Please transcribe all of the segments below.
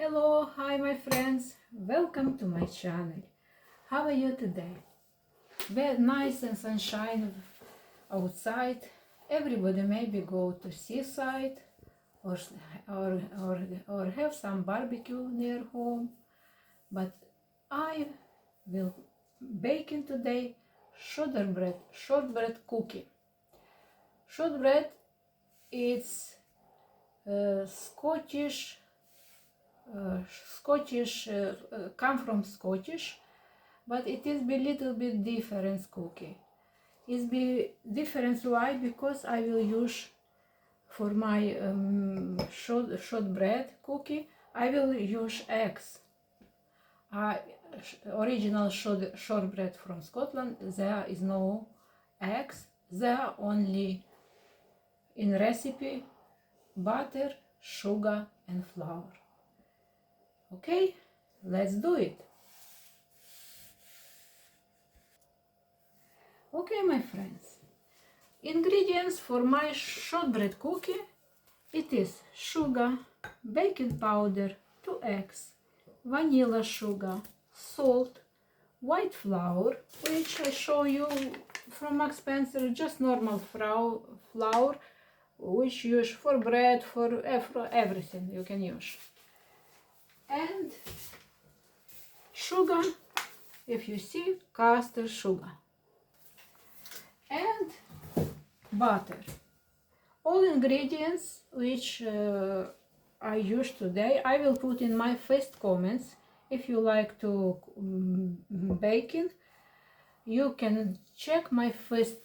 Hello, hi my friends, welcome to my channel. How are you today? Very nice and sunshine outside. Everybody maybe go to seaside or, or have some barbecue near home. But I will baking today shortbread cookie. Shortbread is Scottish, come from Scottish, but it is be little bit different cookie. It's be different why? Because I will use for my shortbread cookie, I will use eggs. Original shortbread from Scotland, there is no eggs, there are only in recipe butter, sugar and flour. Okay, let's do it. Okay, my friends, ingredients for my shortbread cookie, it is sugar, baking powder, 2 eggs, vanilla sugar, salt, white flour, which I show you from Max Spencer, just normal flour, which you use for bread, for everything you can use. And sugar, if you see, caster sugar. And butter. All ingredients which I use today, I will put in my first comments. If you like to baking, you can check my first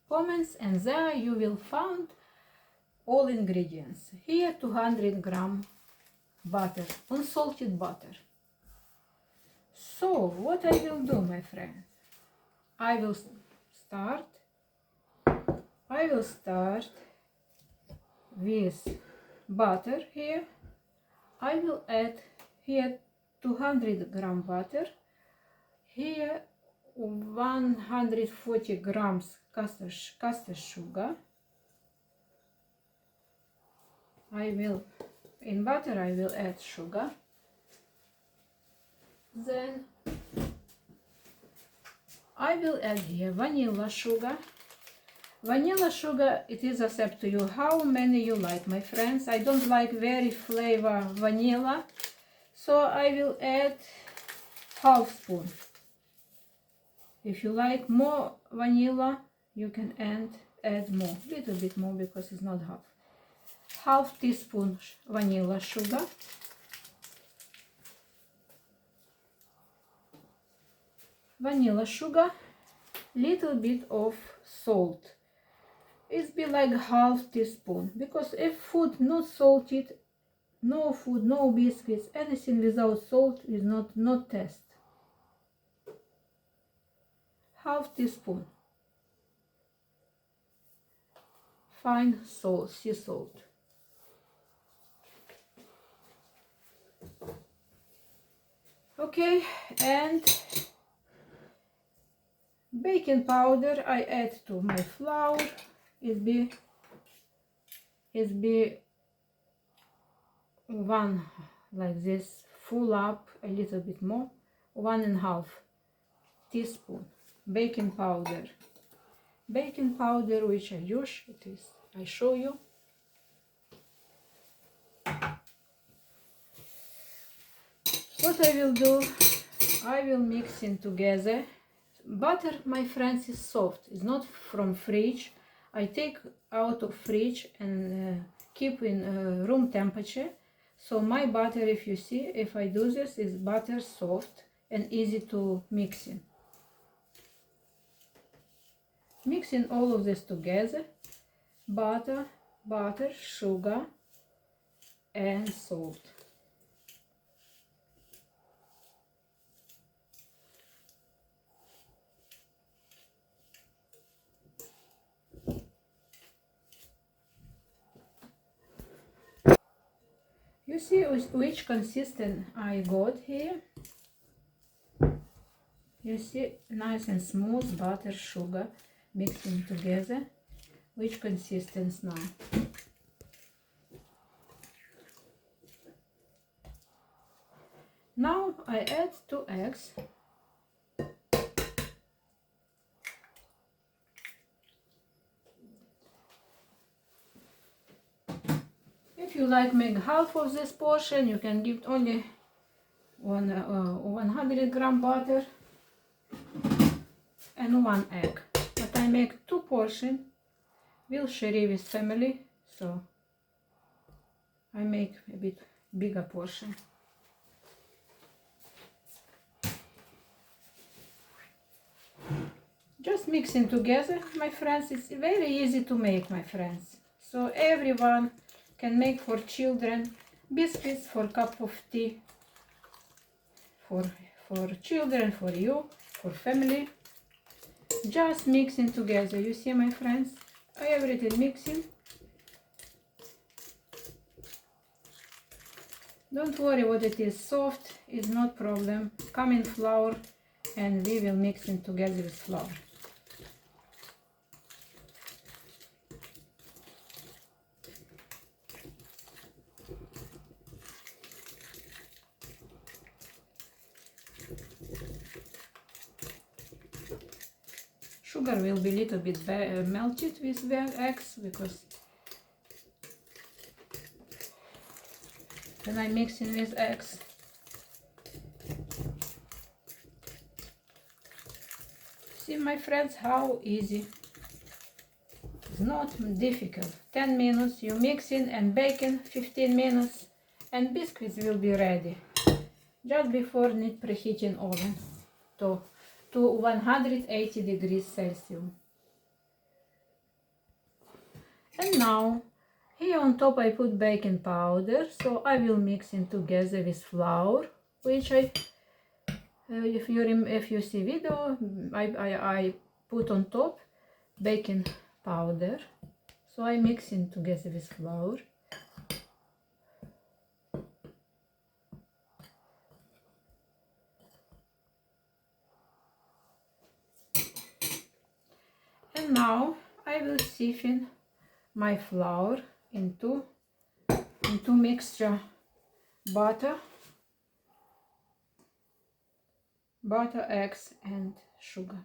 comments and there you will find all ingredients. Here 200 g butter, unsalted butter. So what I will do, my friends, I will start with butter here. I will add here 200 g butter, here 140 grams caster sugar. In butter I will add sugar. Then I will add here vanilla sugar. Vanilla sugar, it is up to you how many you like, my friends. I don't like very flavor vanilla, so I will add half spoon. If you like more vanilla, you can add more, little bit more, because it's not half teaspoon vanilla sugar. Little bit of salt. It's be like half teaspoon, because if food not salted, no food, no biscuits, anything without salt is not taste. Half teaspoon fine salt, sea salt. Okay, and baking powder I add to my flour. It be one like this, full up a little bit more, 1.5 teaspoon baking powder. Baking powder which I use, it is, I show you. What I will do, I will mix in together. Butter, my friends, is soft. It's not from fridge. I take out of fridge and keep in room temperature. So my butter, if you see, if I do this, is butter soft and easy to mix in. Mixing all of this together, butter, sugar and salt. You see which consistent I got here. You see, nice and smooth butter, sugar mixing together. Which consistency now? Now I add 2 eggs. If you like make half of this portion, you can give only 100 gram butter and 1 egg. But I make 2 portions. We'll share with family, so I make a bit bigger portion. Just mixing together, my friends. It's very easy to make, my friends. So everyone can make for children. Biscuits for cup of tea. For children, for you, for family. Just mixing together. You see, my friends? Everything mixing. Don't worry what it is. Soft is not problem. Come in flour and we will mix it together with flour. Sugar will be a little bit melted with the eggs because when I mix it with eggs. See, my friends, how easy. It's not difficult. 10 minutes you mix it and baking 15 minutes and biscuits will be ready. Just before need preheating oven to 180 degrees Celsius. And now here on top I put baking powder, so I will mix it together with flour, which if you see video, I put on top baking powder, so I mix it together with flour. And now I will siphon my flour into mixture butter, eggs and sugar.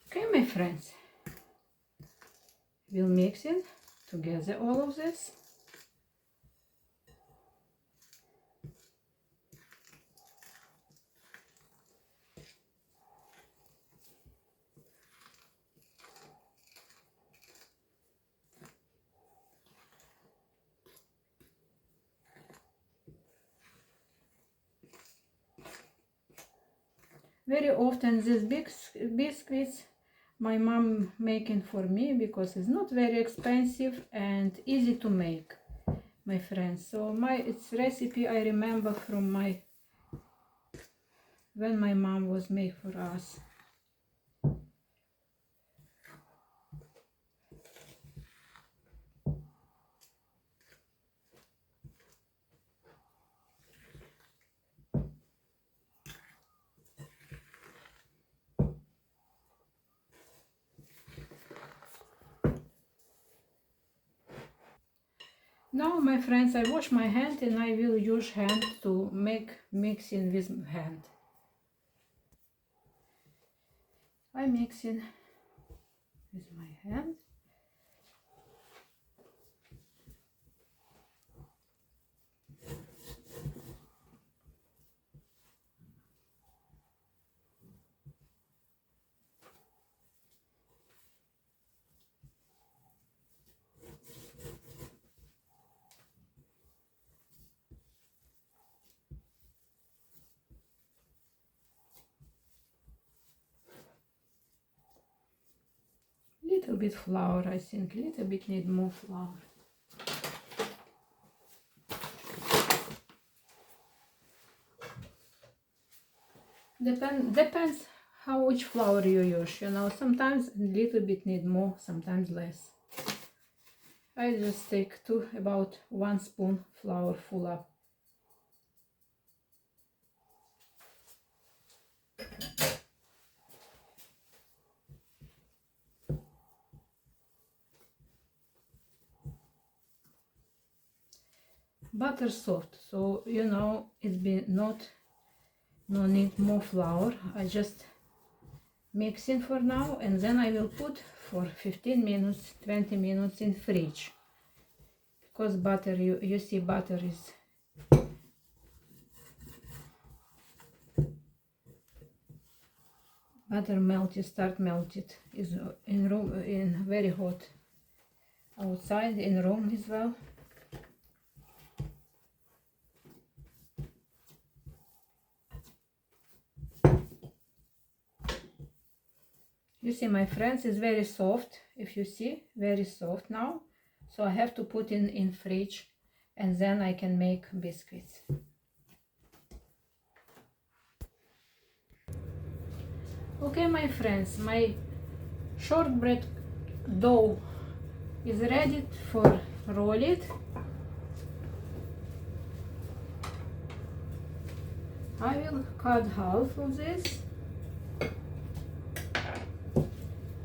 Okay, my friends, we'll mix it together all of this. Very often these big biscuits my mom making for me because it's not very expensive and easy to make, my friends. So it's recipe I remember from when my mom was make for us. Now, my friends, I wash my hand and I will use hand to make mixing with hand. I mix it with my hand. Little bit flour, I think, little bit need more flour. Depends how much flour you use, you know, sometimes a little bit need more, sometimes less. I just take about 1 spoon flour full up. Butter soft, so you know it's been no need more flour. I just mixing for now, and then I will put for 15 minutes 20 minutes in fridge, because butter, you see butter is start melted is in room, in very hot outside, in room as well. You see, my friends, is very soft. If you see, very soft now. So I have to put in fridge, and then I can make biscuits. Okay, my friends, my shortbread dough is ready for roll it. I will cut half of this.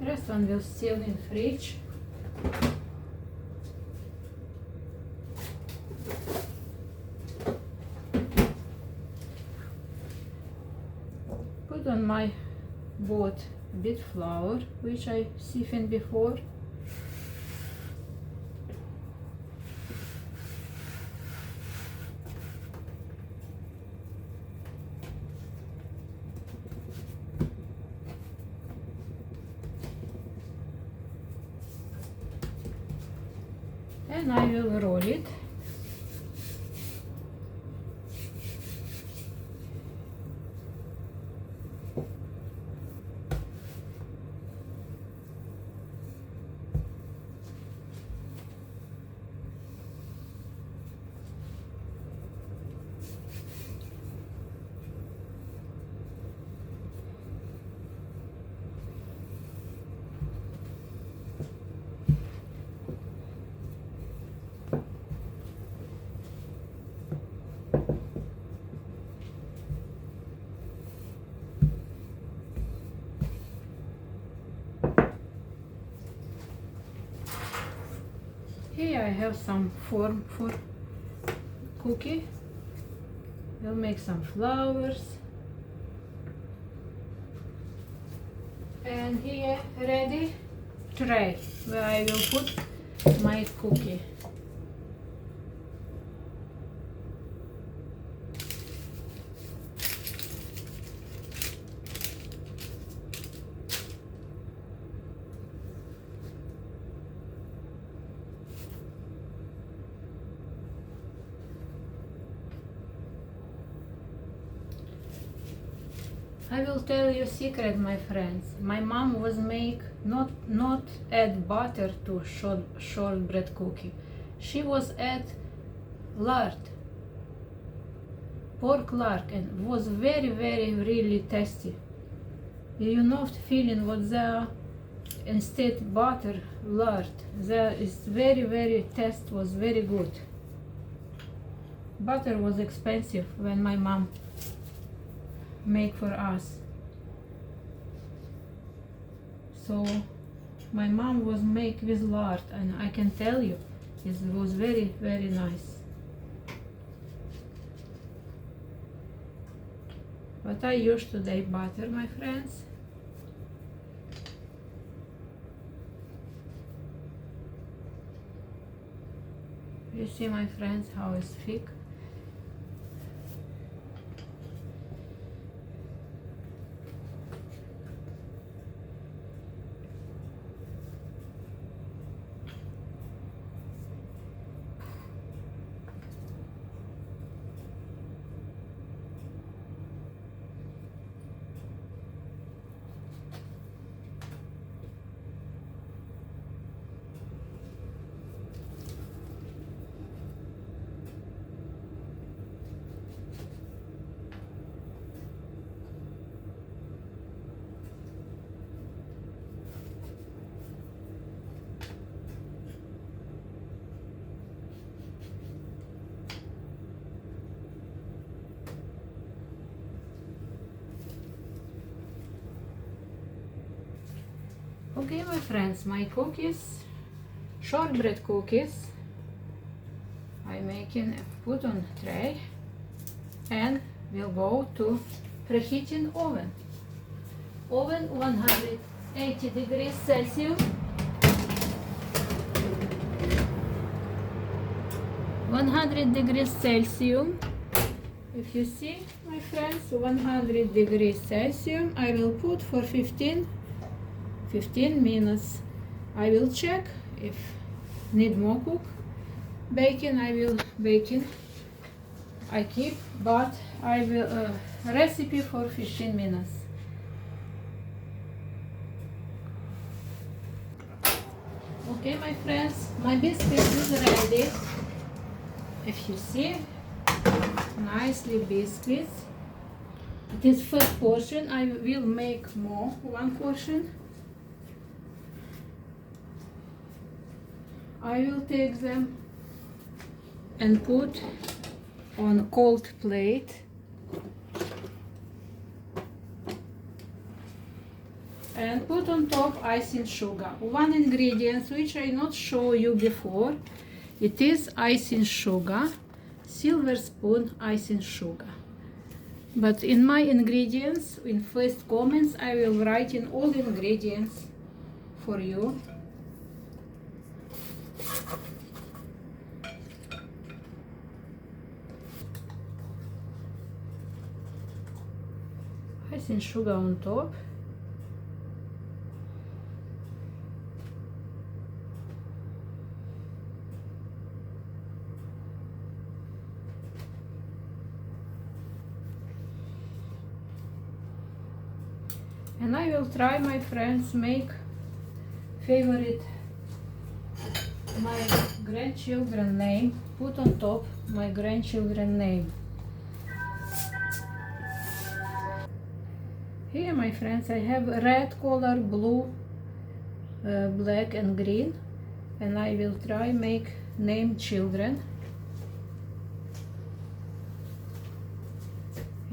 Rest one will still in fridge. Put on my board a bit flour, which I siphoned before. And I will roll it. Here I have some form for cookie. We'll make some flowers. And here ready tray where I will put my cookie. I will tell you a secret, my friends. My mom was make not add butter to shortbread cookie. She was add lard, pork lard, and was very really tasty. You know the feeling what there instead butter lard. There is very taste was very good. Butter was expensive when my mom make for us. So my mom was make with lard, and I can tell you it was very nice. But I use today butter, my friends. You see, my friends, how it's thick. Okay, my friends, my cookies, shortbread cookies, I'm making put on tray and will go to preheating oven. Oven 180 degrees Celsius. 100 degrees Celsius. If you see, my friends, 100 degrees Celsius, I will put for 15 minutes. I will check if need more cook. Baking, I will baking. I keep, but I will recipe for 15 minutes. Okay, my friends, my biscuit is ready. If you see, nicely biscuits. It is first portion. I will make more, one portion. I will take them and put on cold plate. And put on top icing sugar. One ingredient which I not show you before. It is icing sugar, silver spoon icing sugar. But in my ingredients, in first comments, I will write in all ingredients for you. Icing sugar on top. And I will try, my friends, make favorite my grandchildren name. Put on top my grandchildren name. Here, my friends, I have red color, blue, black and green. And I will try make name children.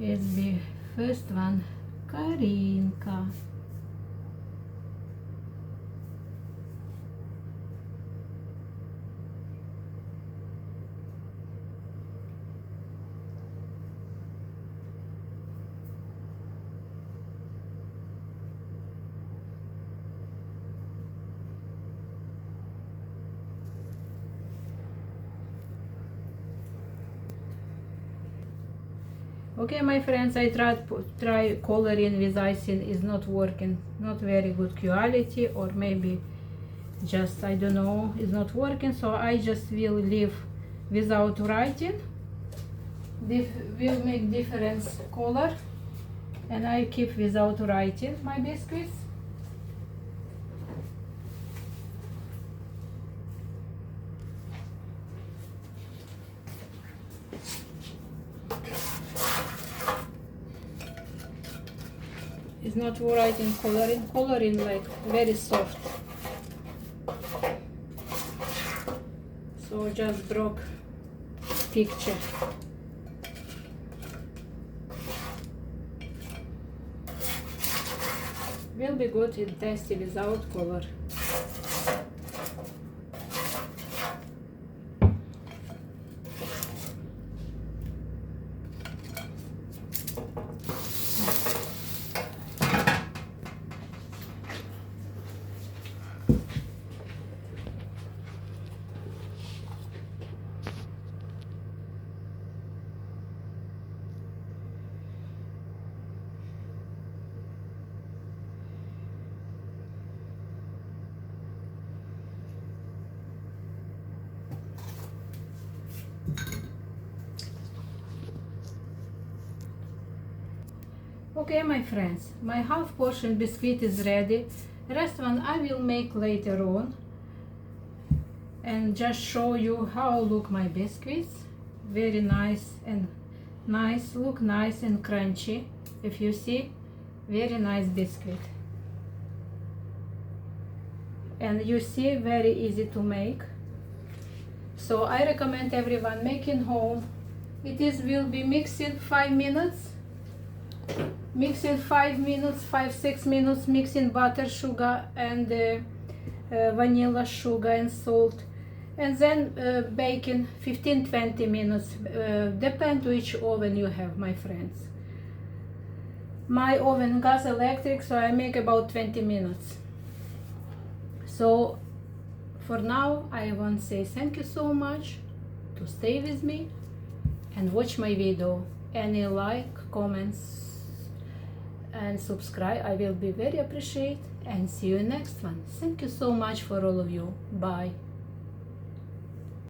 It's the first one. Karinka. Okay, my friends, I try coloring with icing is not working, not very good quality, or maybe just I don't know, is not working, so I just will leave without writing. Will make difference color, and I keep without writing my biscuits. It's not writing coloring like very soft. So just broke picture. Will be good in tasty without color. Okay, my friends, my half portion biscuit is ready. Rest one I will make later on, and just show you how look my biscuits. Very nice and nice, look nice and crunchy. If you see, very nice biscuit. And you see, very easy to make. So I recommend everyone making home. It is will be mixing 5 minutes. Mix it 5 minutes, 5-6 minutes, mixing butter, sugar and vanilla sugar and salt, and then baking 15-20 minutes, depend which oven you have, my friends. My oven gas electric, so I make about 20 minutes. So for now I want to say thank you so much to stay with me and watch my video. Any like, comments and subscribe, I will be very appreciate, and see you next one. Thank you so much for all of you. Bye.